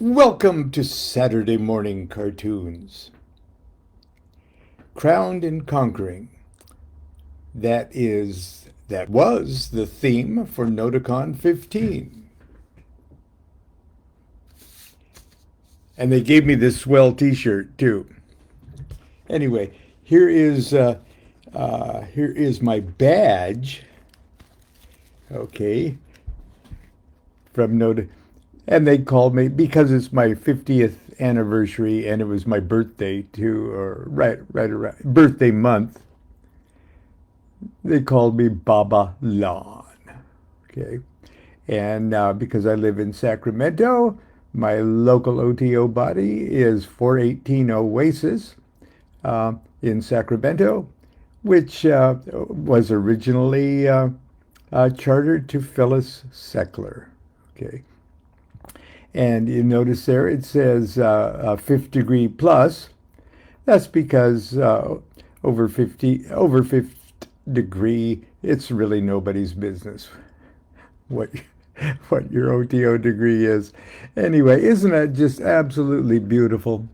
Welcome to Saturday Morning Cartoons. Crowned and Conquering. That was the theme for Noticon 15. And they gave me this swell t-shirt too. Anyway, here is my badge. Okay. From Noticon. And they called me because it's my 50th anniversary and it was my birthday too, or right around birthday month. They called me Baba Lon. Okay. And because I live in Sacramento, my local OTO body is 418 Oasis in Sacramento, which was originally chartered to Phyllis Seckler. Okay. And you notice there it says fifth degree plus. That's because over fifth degree, it's really nobody's business what what your OTO degree is. Anyway, isn't that just absolutely beautiful?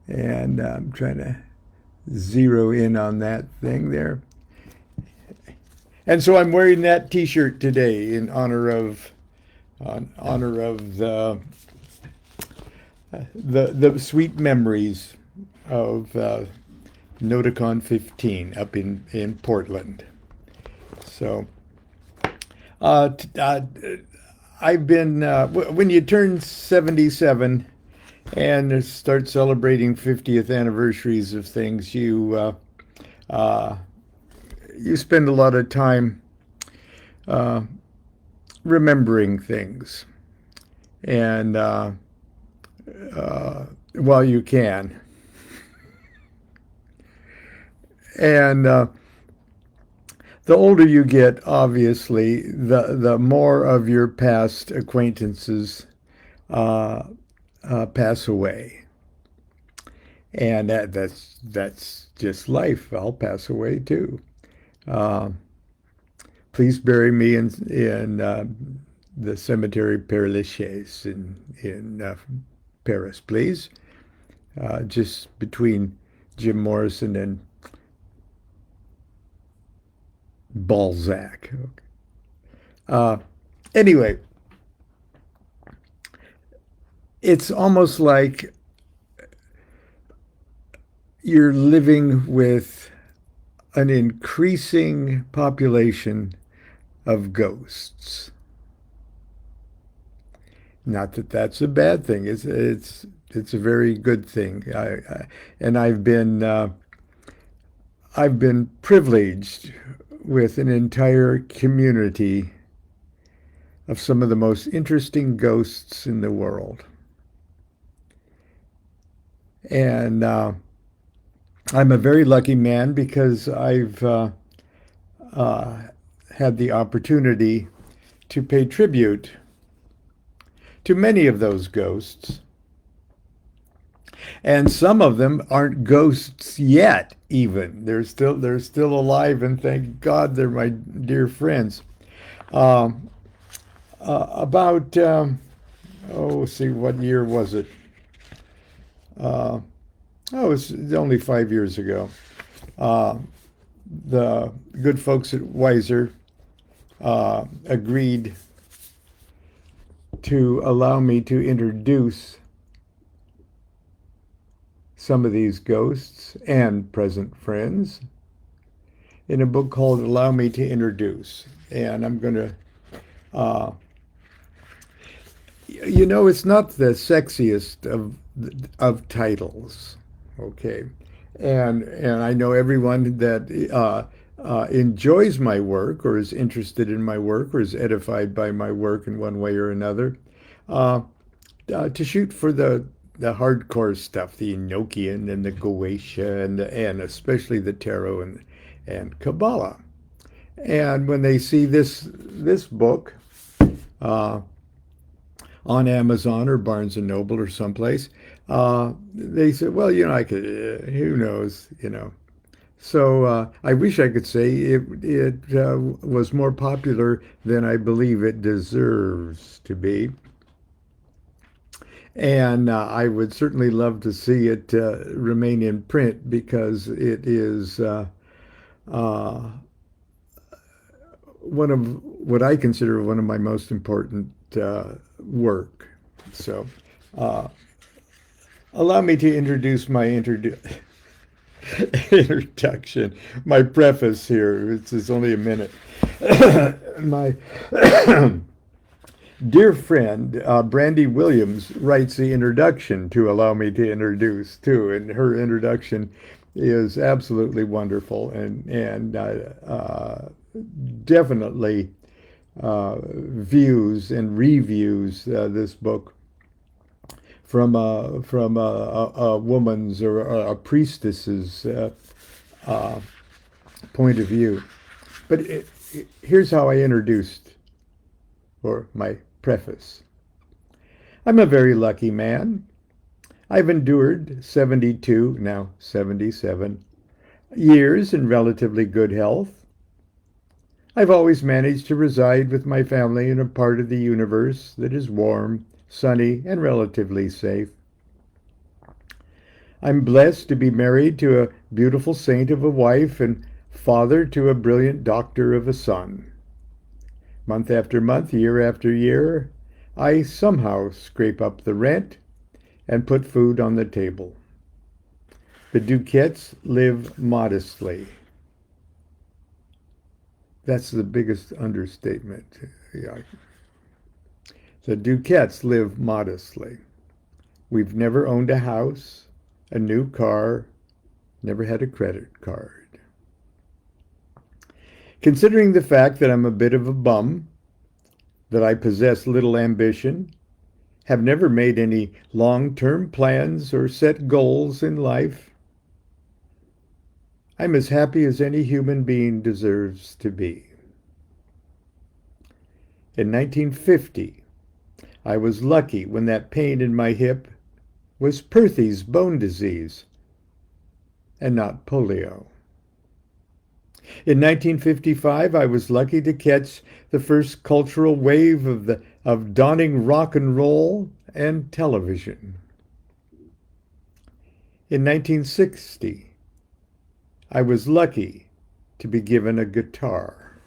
And I'm trying to zero in on that thing there. And so I'm wearing that T-shirt today in honor of the sweet memories of Noticon 15 up in Portland. So I've been when you turn 77 and start celebrating 50th anniversaries of things, you spend a lot of time remembering things, and while you can, and the older you get, obviously, the more of your past acquaintances pass away, and that's just life. I'll pass away too. Please bury me in the cemetery Père Lachaise in Paris, please. Just between Jim Morrison and Balzac. Anyway, it's almost like you're living with an increasing population of ghosts. Not that that's a bad thing. It's a very good thing. And I've been privileged with an entire community of some of the most interesting ghosts in the world. And I'm a very lucky man because I've had the opportunity to pay tribute to many of those ghosts. And some of them aren't ghosts yet, even. They're still alive, and thank God they're my dear friends. See, what year was it? It's only 5 years ago. The good folks at Weiser agreed to allow me to introduce some of these ghosts and present friends in a book called Allow Me to Introduce. And I'm going to, it's not the sexiest of titles, okay? And I know everyone that enjoys my work or is interested in my work or is edified by my work in one way or another, to shoot for the hardcore stuff, the Enochian and the Goetia and especially the Tarot and Kabbalah. And when they see this book on Amazon or Barnes and Noble or someplace, they said, well, I could, who knows, So I wish I could say it was more popular than I believe it deserves to be. And I would certainly love to see it remain in print because it is uh, one of what I consider one of my most important work. So, uh, allow me to introduce my introduction, my preface here. It's only a minute. My dear friend, Brandy Williams, writes the introduction to allow me to introduce too, and her introduction is absolutely wonderful and definitely views and reviews this book from a woman's or a priestess's point of view. But here's how I introduced, or my preface. I'm a very lucky man. I've endured 72, now 77 years in relatively good health. I've always managed to reside with my family in a part of the universe that is warm, sunny, and relatively safe. I'm blessed to be married to a beautiful saint of a wife and father to a brilliant doctor of a son. Month after month, year after year, I somehow scrape up the rent and put food on the table. The DuQuettes live modestly. That's the biggest understatement. Yeah. The DuQuettes live modestly. We've never owned a house, a new car, never had a credit card. Considering the fact that I'm a bit of a bum, that I possess little ambition, have never made any long-term plans or set goals in life, I'm as happy as any human being deserves to be. In 1950, I was lucky when that pain in my hip was Perthes' bone disease and not polio. In 1955, I was lucky to catch the first cultural wave of dawning rock and roll and television. In 1960, I was lucky to be given a guitar.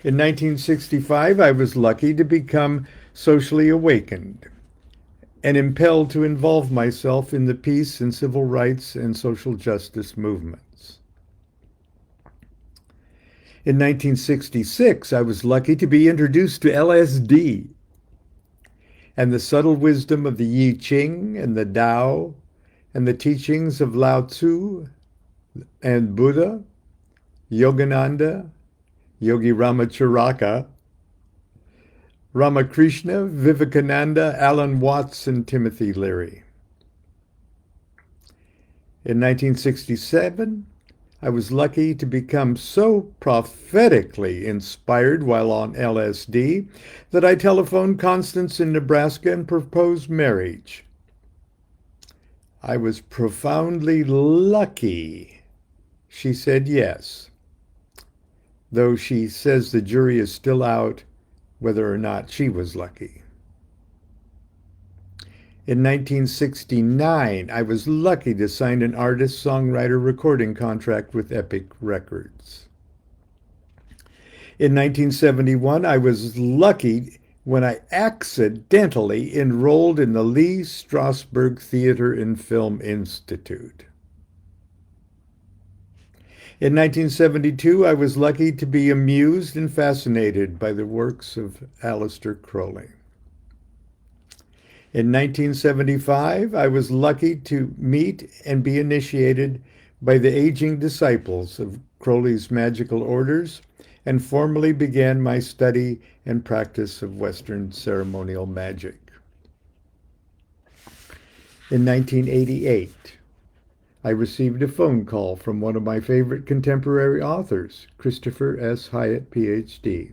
In 1965, I was lucky to become socially awakened and impelled to involve myself in the peace and civil rights and social justice movements. In 1966, I was lucky to be introduced to LSD and the subtle wisdom of the I Ching and the Tao and the teachings of Lao Tzu and Buddha, Yogananda, Yogi Ramacharaka, Ramakrishna, Vivekananda, Alan Watts, and Timothy Leary. In 1967, I was lucky to become so prophetically inspired while on LSD that I telephoned Constance in Nebraska and proposed marriage. I was profoundly lucky. She said yes, though she says the jury is still out whether or not she was lucky. In 1969, I was lucky to sign an artist-songwriter recording contract with Epic Records. In 1971, I was lucky when I accidentally enrolled in the Lee Strasberg Theater and Film Institute. In 1972, I was lucky to be amused and fascinated by the works of Aleister Crowley. In 1975, I was lucky to meet and be initiated by the aging disciples of Crowley's magical orders and formally began my study and practice of Western ceremonial magic. In 1988, I received a phone call from one of my favorite contemporary authors, Christopher S. Hyatt, Ph.D.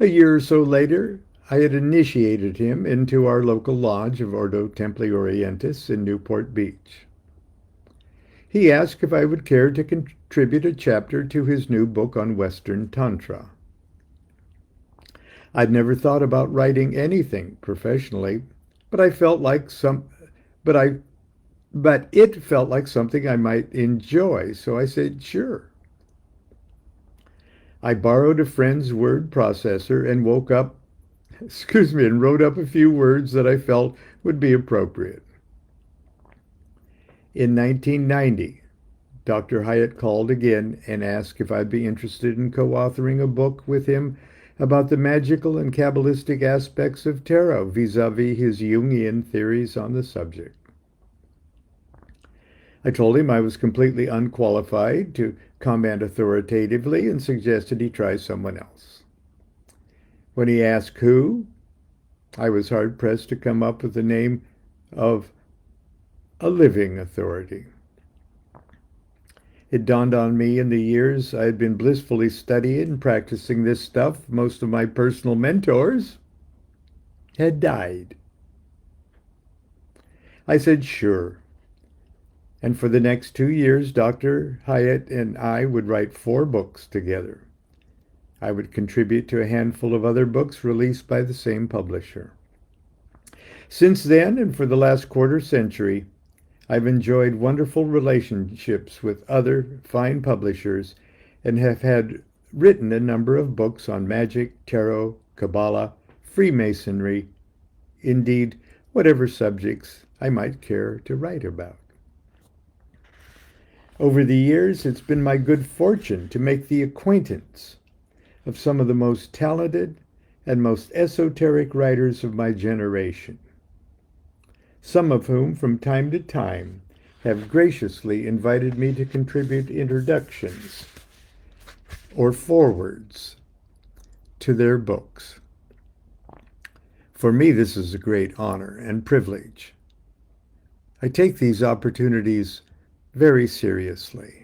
A year or so later, I had initiated him into our local lodge of Ordo Templi Orientis in Newport Beach. He asked if I would care to contribute a chapter to his new book on Western Tantra. I'd never thought about writing anything professionally, but I felt like some, but I, but it felt like something I might enjoy. So I said, sure. I borrowed a friend's word processor and woke up, and wrote up a few words that I felt would be appropriate. In 1990, Dr. Hyatt called again and asked if I'd be interested in co-authoring a book with him about the magical and Kabbalistic aspects of tarot vis-a-vis his Jungian theories on the subject. I told him I was completely unqualified to comment authoritatively and suggested he try someone else. When he asked who, I was hard-pressed to come up with the name of a living authority. It dawned on me in the years I had been blissfully studying and practicing this stuff, most of my personal mentors had died. I said, sure. And for the next 2 years, Dr. Hyatt and I would write 4 books together. I would contribute to a handful of other books released by the same publisher. Since then, and for the last quarter century, I've enjoyed wonderful relationships with other fine publishers and have had written a number of books on magic, tarot, Kabbalah, Freemasonry, indeed, whatever subjects I might care to write about. Over the years, it's been my good fortune to make the acquaintance of some of the most talented and most esoteric writers of my generation, some of whom from time to time have graciously invited me to contribute introductions or forewords to their books. For me, this is a great honor and privilege. I take these opportunities very seriously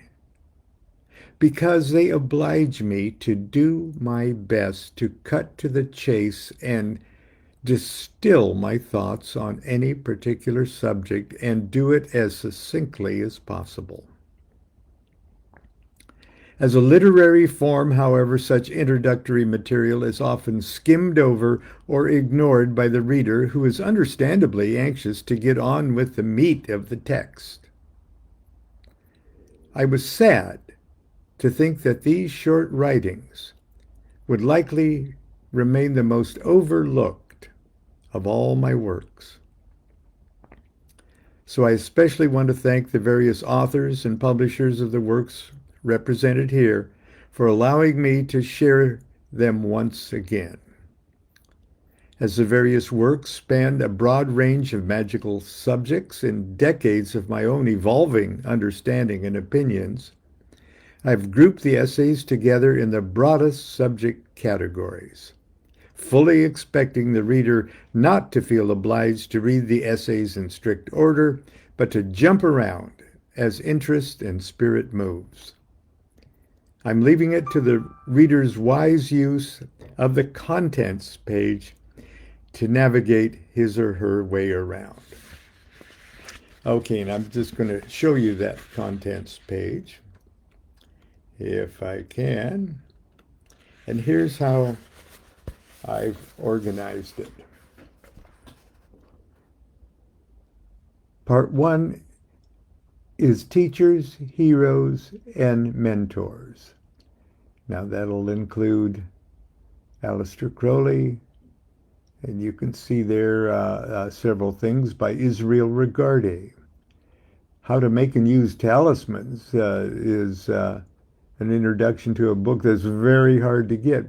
because they oblige me to do my best to cut to the chase and distill my thoughts on any particular subject and do it as succinctly as possible. As a literary form, however, such introductory material is often skimmed over or ignored by the reader who is understandably anxious to get on with the meat of the text. I was sad to think that these short writings would likely remain the most overlooked of all my works. So I especially want to thank the various authors and publishers of the works represented here for allowing me to share them once again. As the various works spanned a broad range of magical subjects and decades of my own evolving understanding and opinions, I've grouped the essays together in the broadest subject categories, fully expecting the reader not to feel obliged to read the essays in strict order, but to jump around as interest and spirit moves. I'm leaving it to the reader's wise use of the contents page to navigate his or her way around. Okay, and I'm just going to show you that contents page, if I can. And here's how I've organized it. Part 1 is teachers, heroes, and mentors. Now that'll include Aleister Crowley, and you can see there several things by Israel Regardie. How to Make and Use Talismans is an introduction to a book that's very hard to get.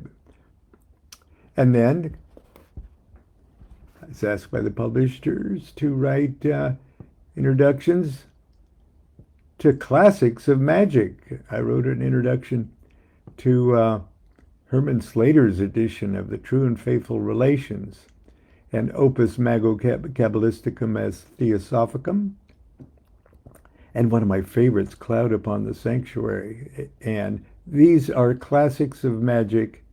And then I was asked by the publishers to write introductions to classics of magic. I wrote an introduction to Herman Slater's edition of The True and Faithful Relations and Opus Mago Kabbalisticum as Theosophicum, and one of my favorites, Cloud Upon the Sanctuary. And these are classics of magic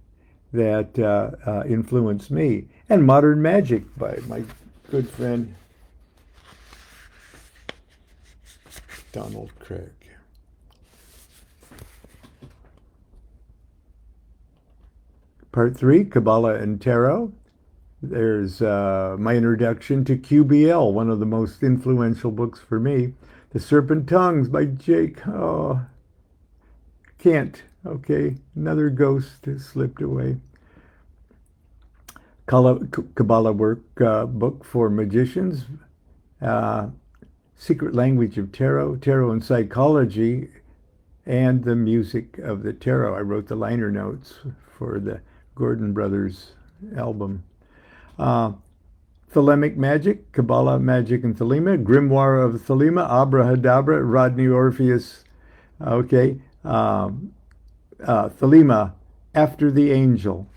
that influenced me. And Modern Magic by my good friend Donald Craig. Part 3, Kabbalah and Tarot. There's my introduction to QBL, one of the most influential books for me. The Serpent Tongues by Jake. Oh, can't. Okay, another ghost has slipped away. Kabbalah work book for magicians. Uh, Secret Language of Tarot, Tarot and Psychology, and the Music of the Tarot. I wrote the liner notes for the Gordon Brothers album. Uh, Thelemic Magic, Kabbalah, Magic, and Thelema, Grimoire of Thelema, Abrahadabra, Rodney Orpheus. Okay. Thelema, After the Angel.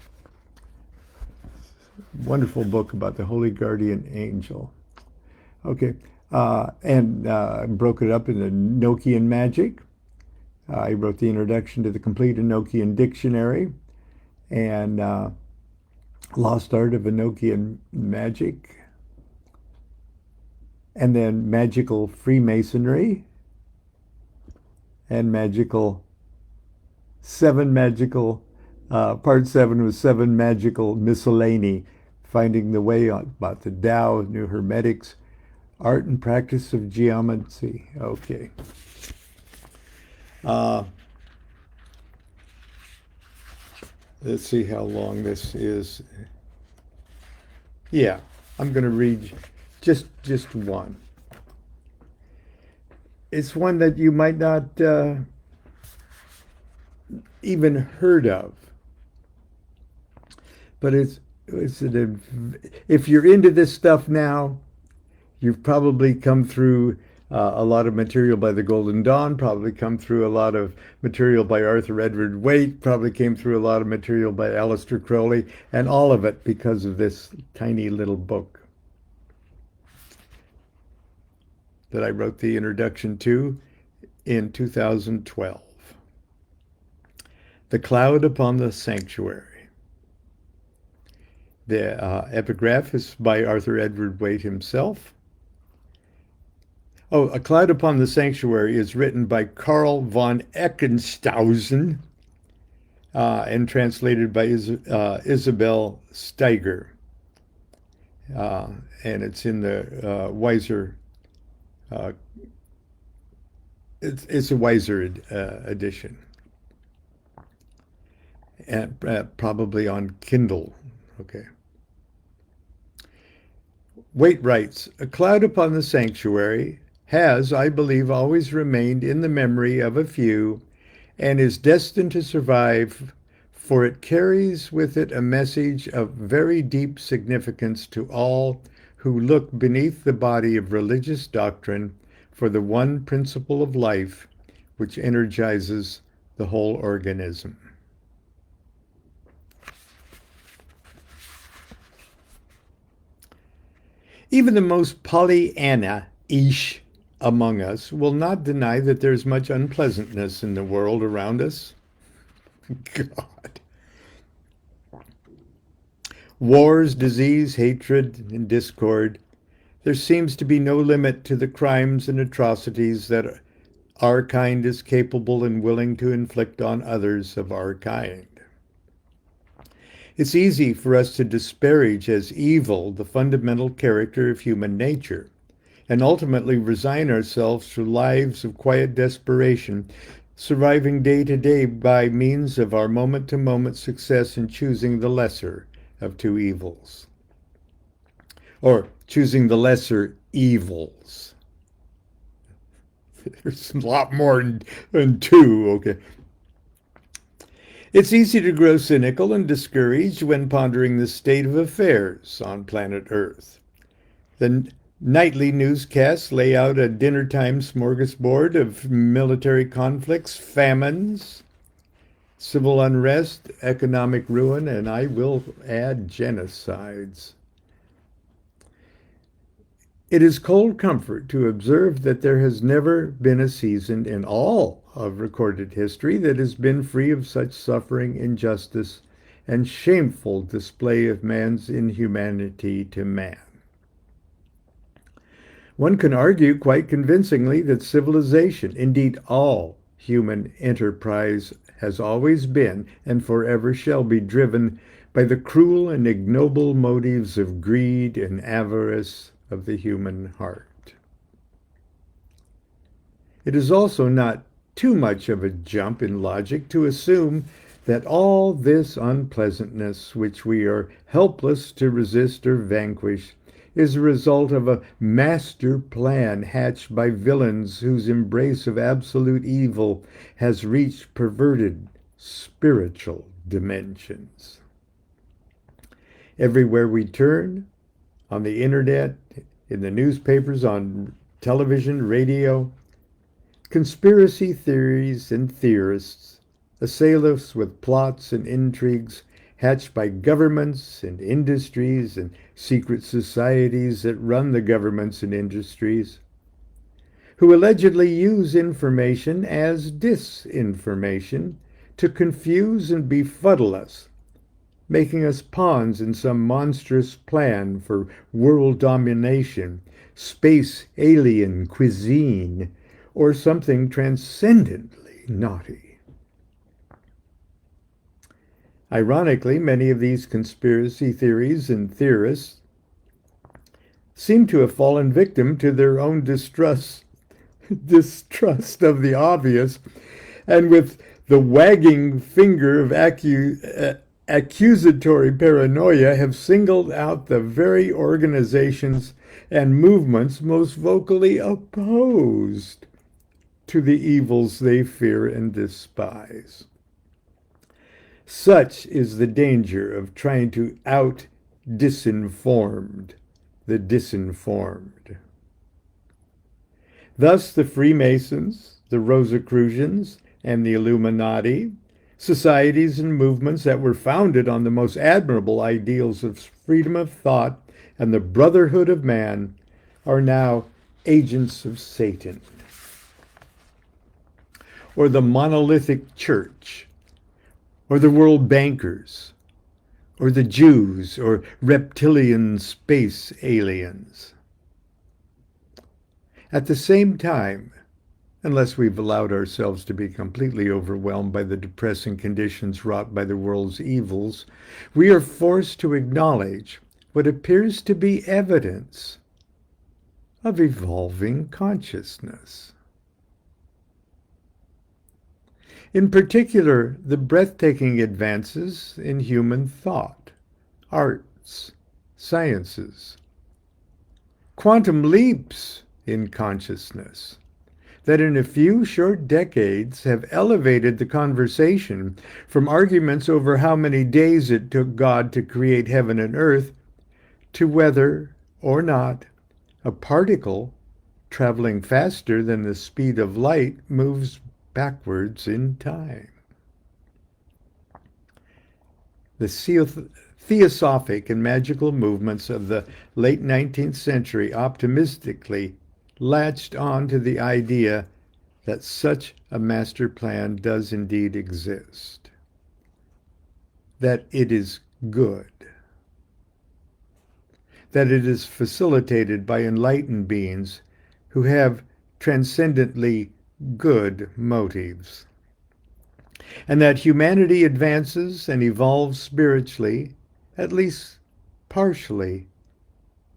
Wonderful book about the Holy Guardian Angel. Okay. And broke it up into Noticon Magic. I wrote the introduction to the complete Enochian dictionary and Lost Art of Enochian Magic, and then Magical Freemasonry and part 7 was 7 magical miscellany, finding the way about the Tao, New Hermetics, art and practice of geomancy. Okay. Let's see how long this is. Yeah, I'm going to read just one. It's one that you might not even heard of, but if you're into this stuff now, you've probably come through a lot of material by the Golden Dawn, probably come through a lot of material by Arthur Edward Waite, probably came through a lot of material by Aleister Crowley, and all of it because of this tiny little book that I wrote the introduction to in 2012. The Cloud Upon the Sanctuary. The epigraph is by Arthur Edward Waite himself. Oh, A Cloud Upon the Sanctuary is written by Karl von Eckenstausen and translated by Isabel Steiger. And it's in the Weiser. It's a Weiser edition. And probably on Kindle. Okay. Waite writes, A Cloud Upon the Sanctuary has, I believe, always remained in the memory of a few and is destined to survive, for it carries with it a message of very deep significance to all who look beneath the body of religious doctrine for the one principle of life which energizes the whole organism. Even the most Pollyanna-ish among us will not deny that there's much unpleasantness in the world around us. God. Wars, disease, hatred, and discord. There seems to be no limit to the crimes and atrocities that our kind is capable and willing to inflict on others of our kind. It's easy for us to disparage as evil the fundamental character of human nature, and ultimately resign ourselves to lives of quiet desperation, surviving day to day by means of our moment-to-moment success in choosing the lesser of two evils. Or choosing the lesser evils. There's a lot more than two, okay. It's easy to grow cynical and discouraged when pondering the state of affairs on planet Earth. The nightly newscasts lay out a dinnertime smorgasbord of military conflicts, famines, civil unrest, economic ruin, and I will add genocides. It is cold comfort to observe that there has never been a season in all of recorded history that has been free of such suffering, injustice, and shameful display of man's inhumanity to man. One can argue quite convincingly that civilization, indeed all human enterprise has always been and forever shall be driven by the cruel and ignoble motives of greed and avarice of the human heart. It is also not too much of a jump in logic to assume that all this unpleasantness which we are helpless to resist or vanquish is a result of a master plan hatched by villains whose embrace of absolute evil has reached perverted spiritual dimensions. Everywhere we turn, on the internet, in the newspapers, on television, radio, conspiracy theories and theorists assail us with plots and intrigues hatched by governments and industries and secret societies that run the governments and industries, who allegedly use information as disinformation to confuse and befuddle us, making us pawns in some monstrous plan for world domination, space alien cuisine, or something transcendently naughty. Ironically, many of these conspiracy theories and theorists seem to have fallen victim to their own distrust of the obvious, and with the wagging finger of accusatory paranoia have singled out the very organizations and movements most vocally opposed to the evils they fear and despise. Such is the danger of trying to out-disinformed the disinformed. Thus, the Freemasons, the Rosicrucians, and the Illuminati, societies and movements that were founded on the most admirable ideals of freedom of thought and the brotherhood of man, are now agents of Satan. Or the monolithic church, or the world bankers, or the Jews, or reptilian space aliens. At the same time, unless we've allowed ourselves to be completely overwhelmed by the depressing conditions wrought by the world's evils, we are forced to acknowledge what appears to be evidence of evolving consciousness. In particular, the breathtaking advances in human thought, arts, sciences, quantum leaps in consciousness that in a few short decades have elevated the conversation from arguments over how many days it took God to create heaven and earth to whether or not a particle traveling faster than the speed of light moves backwards in time. The theosophic and magical movements of the late 19th century optimistically latched on to the idea that such a master plan does indeed exist, that it is good, that it is facilitated by enlightened beings who have transcendently good motives, and that humanity advances and evolves spiritually, at least partially,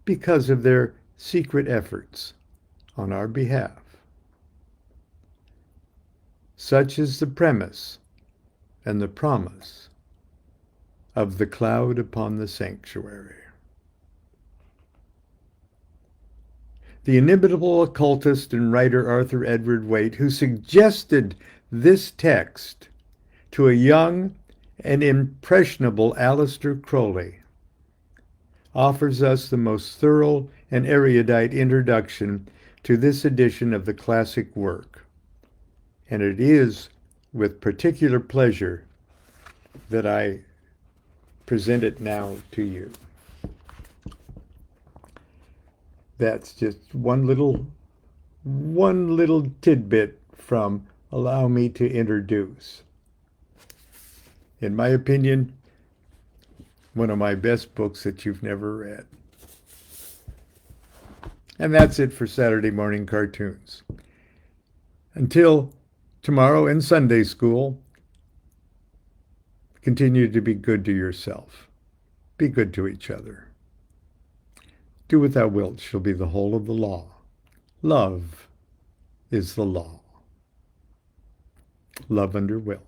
because of their secret efforts on our behalf. Such is the premise and the promise of the cloud upon the sanctuary. The inimitable occultist and writer Arthur Edward Waite, who suggested this text to a young and impressionable Aleister Crowley, offers us the most thorough and erudite introduction to this edition of the classic work, and it is with particular pleasure that I present it now to you. That's just one little tidbit from Allow Me to Introduce. In my opinion, one of my best books that you've never read. And that's it for Saturday Morning Cartoons. Until tomorrow in Sunday school, continue to be good to yourself. Be good to each other. Do what thou wilt shall be the whole of the law. Love is the law. Love under will.